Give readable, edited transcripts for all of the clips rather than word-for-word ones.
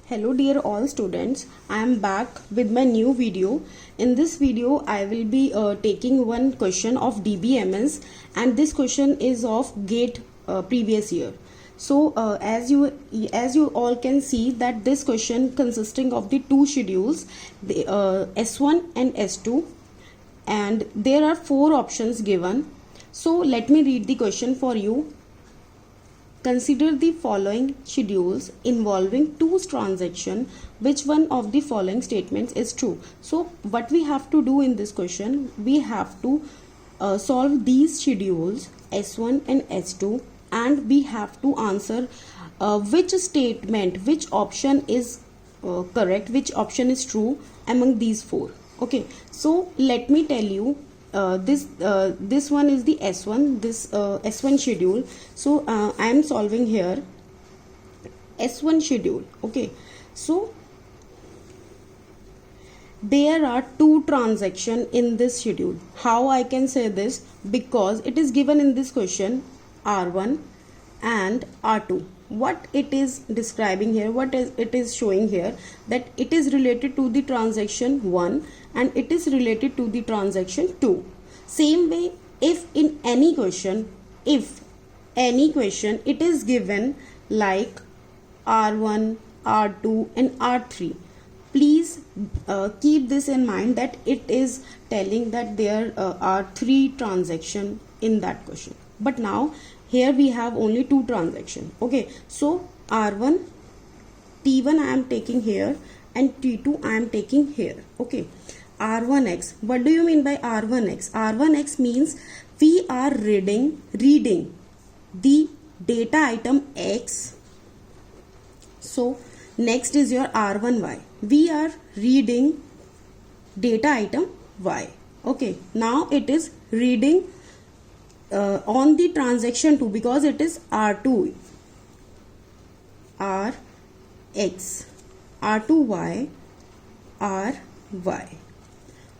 Hello dear all students, I am back with my new video. In this video I will be taking one question of DBMS, and this question is of GATE previous year. So as you all can see that this question consisting of the two schedules, the S1 and S2, and there are four options given. So let me read the question for you. Consider the following schedules involving two transactions. Which one of the following statements is true? So what we have to do in this question, we have to solve these schedules S1 and S2, and we have to answer which statement, which option is correct, which option is true among these four. Okay, so let me tell you. This one is the S1, this S1 schedule. So I am solving here S1 schedule. Okay, so there are two transactions in this schedule. How I can say this? Because it is given in this question R1 and R2. What it is describing here, it is showing here, that it is related to the transaction 1 and it is related to the transaction 2. Same way, if in any question it is given like R1, R2 and R3, please keep this in mind that it is telling that there are three transactions in that question. But now here we have only two transactions. Okay, so R1, T1 I am taking here and T2 I am taking here. Okay, R1x, what do you mean by R1x? R1x means we are reading the data item X. So next is your R1y, we are reading data item Y. Okay, now it is reading on the transaction 2 because it is R2, Rx, R2y, Ry,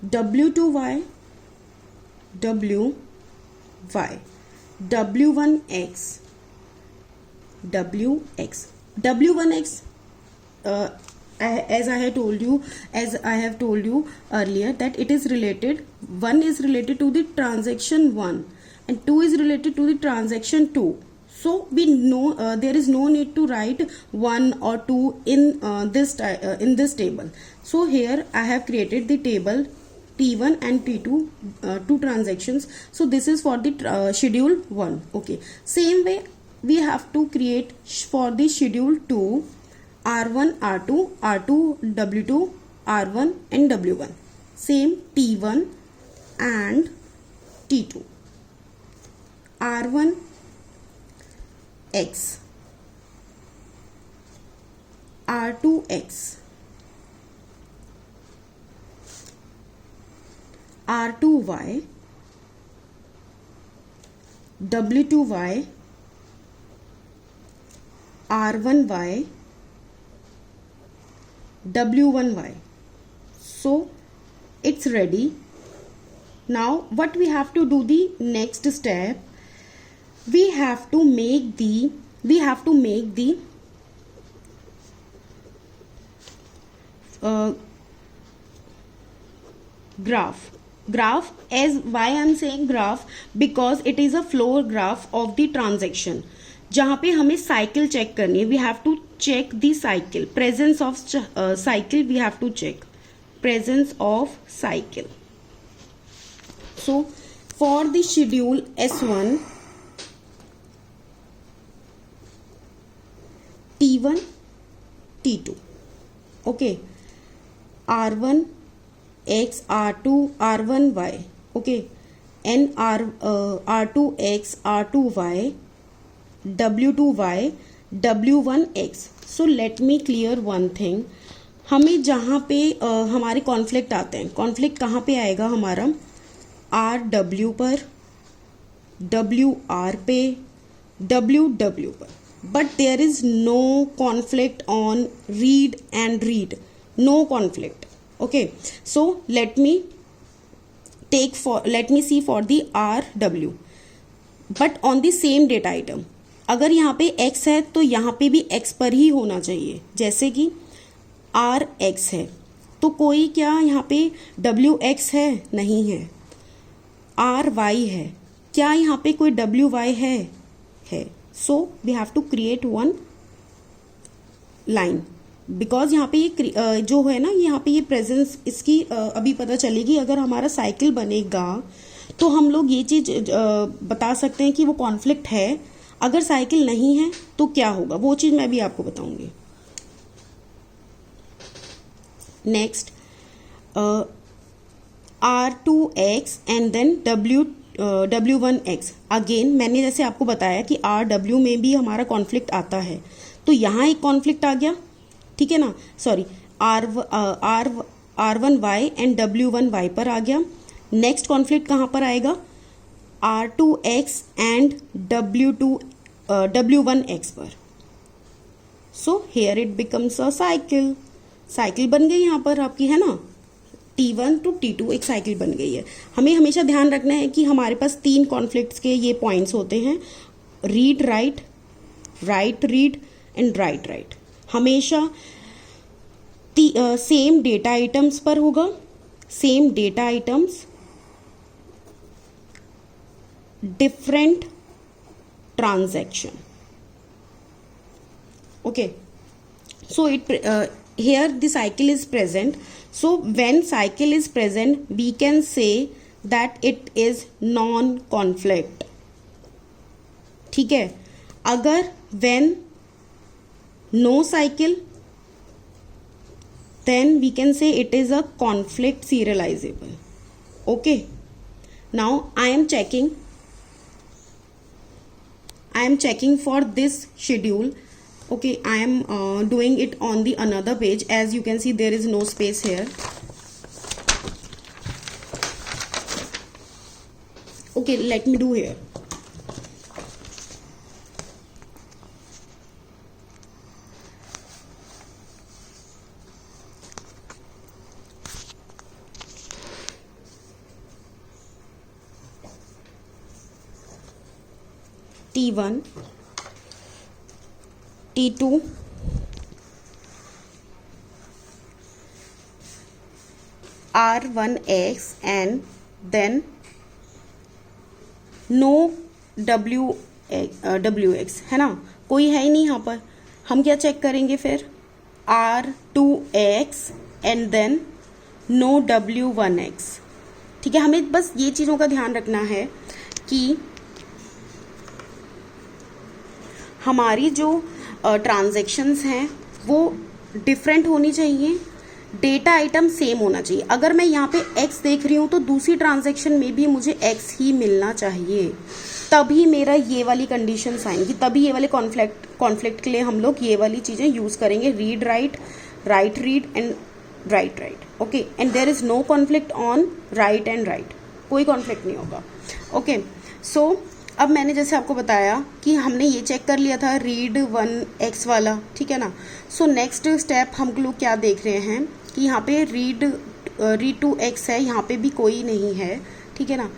W2y, Wy, W1x, Wx, W1x. As I have told you earlier, that it is related, one is related to the transaction 1 and 2 is related to the transaction 2. So we know there is no need to write 1 or 2 in this table. So here I have created the table T1 and T2, two transactions. So this is for the schedule 1. Okay, same way we have to create for the schedule 2 R1, R2, R2, W2, R1 and W1. Same T1 and T2. R1 X, R2X, R2Y, W2Y, R1Y, W1Y. So it's ready. Now what we have to do, the next step, we have to make the graph. As why I am saying graph, because it is a flow graph of the transaction, जहाँ पे हमें cycle check करनी है. We have to check the cycle, presence of cycle, we have to check presence of cycle. So for the schedule S1, T1, T2. Okay, R1 X, R2, R1Y. Okay, and R2 X, R2Y, W2Y, W1X. So let me clear one thing. हमें जहाँ पे हमारे conflict आते हैं, conflict कहाँ पे आएगा हमारा? RW पर, WR पे, WW पर. But there is no conflict on read and read. No conflict. Okay. So let me see for the RW. But on the same data item. अगर यहाँ पे x है तो यहाँ पे भी x पर ही होना चाहिए. जैसे कि आर एक्स है, तो कोई क्या यहाँ पे डब्ल्यू एक्स है? नहीं है। आर वाई है, क्या यहाँ पे कोई डब्ल्यू वाई है। So we have to create one line, because यहाँ पे ये जो है ना, यहाँ पे ये प्रेजेंस इसकी अभी पता चलेगी। अगर हमारा साइकिल बनेगा तो हम लोग ये चीज बता सकते हैं कि वो कॉन्फ्लिक्ट है। अगर साइकिल नहीं है तो क्या होगा, वो चीज मैं भी आपको बताऊंगी। Next, R2X and then W1X। Again मैंने जैसे आपको बताया कि RW में भी हमारा कॉन्फ्लिक्ट आता है, तो यहाँ एक कॉन्फ्लिक्ट आ गया, ठीक है ना। सॉरी, R1Y एंड W1Y पर आ गया। नेक्स्ट कॉन्फ्लिक्ट कहाँ पर आएगा? R2X एंड W1X पर। So here it becomes a cycle. Cycle बन गई यहाँ पर आपकी, है ना। T1 टू T2 एक साइकिल बन गई है। हमें हमेशा ध्यान रखना है कि हमारे पास 3 कॉन्फ्लिक्ट्स के ये पॉइंट्स होते हैं, read write, write read and write right. हमेशा सेम डेटा आइटम्स पर होगा, same data items, different transaction. Okay, so here the cycle is present. So when cycle is present, we can say that it is non-conflict. ठीक है। अगर when no cycle, then we can say it is a conflict serializable. Okay, now I am checking for this schedule. Okay, I am doing it on the another page. As you can see, there is no space here. Okay, let me do here. T1, T2, R1X and then no WX, है ना। कोई है ही नहीं यहाँ पर। हम क्या check करेंगे फिर? R2X and then no W1X। ठीक है, हमें बस ये चीज़ों का ध्यान रखना है कि हमारी जो ट्रांजैक्शंस हैं वो डिफरेंट होनी चाहिए, डेटा आइटम सेम होना चाहिए। अगर मैं यहाँ पे x देख रही हूँ तो दूसरी ट्रांजैक्शन में भी मुझे x ही मिलना चाहिए, तभी मेरा ये वाली कंडीशंस आएंगी, तभी ये वाले कॉन्फ्लिक्ट के लिए हम लोग ये वाली चीज़ें यूज़ करेंगे, read write, write read and write write. Okay, and there is no conflict on write and write, कोई कॉन्फ्लिक्ट नहीं होगा। ओके, सो अब मैंने जैसे आपको बताया कि हमने ये चेक कर लिया था रीड 1x वाला, ठीक है ना। सो नेक्स्ट स्टेप हम लोग क्या देख रहे हैं कि यहाँ पे रीड 2x है, यहाँ पे भी कोई नहीं है, ठीक है ना।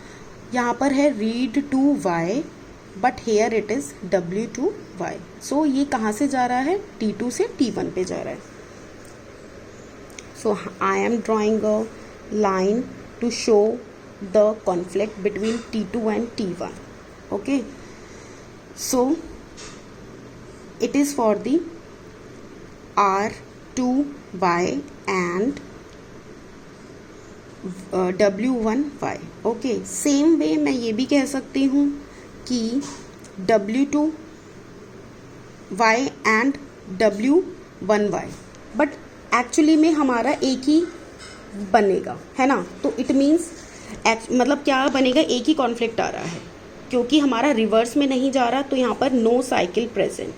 यहाँ पर है read 2y, but here it is W2y। सो ये कहाँ से जा रहा है? T2 से T1 पे जा रहा है। So I am drawing a line to show the conflict between T2 and T1. Okay, so it is for the R2Y and W1Y. Okay, same way मैं ये भी कह सकती हूँ कि W2Y and W1Y, but actually में हमारा एक ही बनेगा, है ना। तो इट मीन्स मतलब क्या बनेगा? एक ही कॉन्फ्लिक्ट आ रहा है, क्योंकि हमारा रिवर्स में नहीं जा रहा, तो यहाँ पर नो साइकिल प्रेजेंट।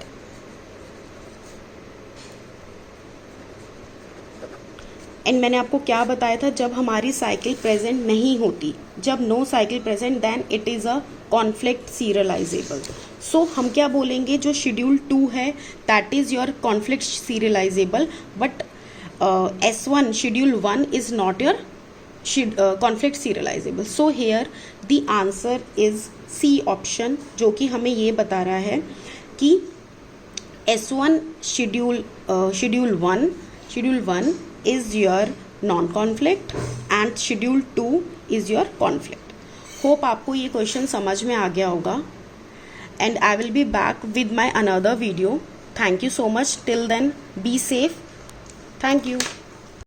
एंड मैंने आपको क्या बताया था, जब हमारी साइकिल प्रेजेंट नहीं होती, जब no cycle present, then it is a conflict serializable. So हम क्या बोलेंगे? जो शेड्यूल 2 है that is your conflict serializable, but S1 schedule 1 is not your conflict serializable. So here the answer is C option, जो कि हमें ये बता रहा है कि S1 schedule 1 Schedule 1 is your non-conflict and Schedule 2 is your conflict. Hope आपको ये क्वेश्चन समझ में आ गया होगा. And I will be back with my another video. Thank you so much. Till then, be safe. Thank you.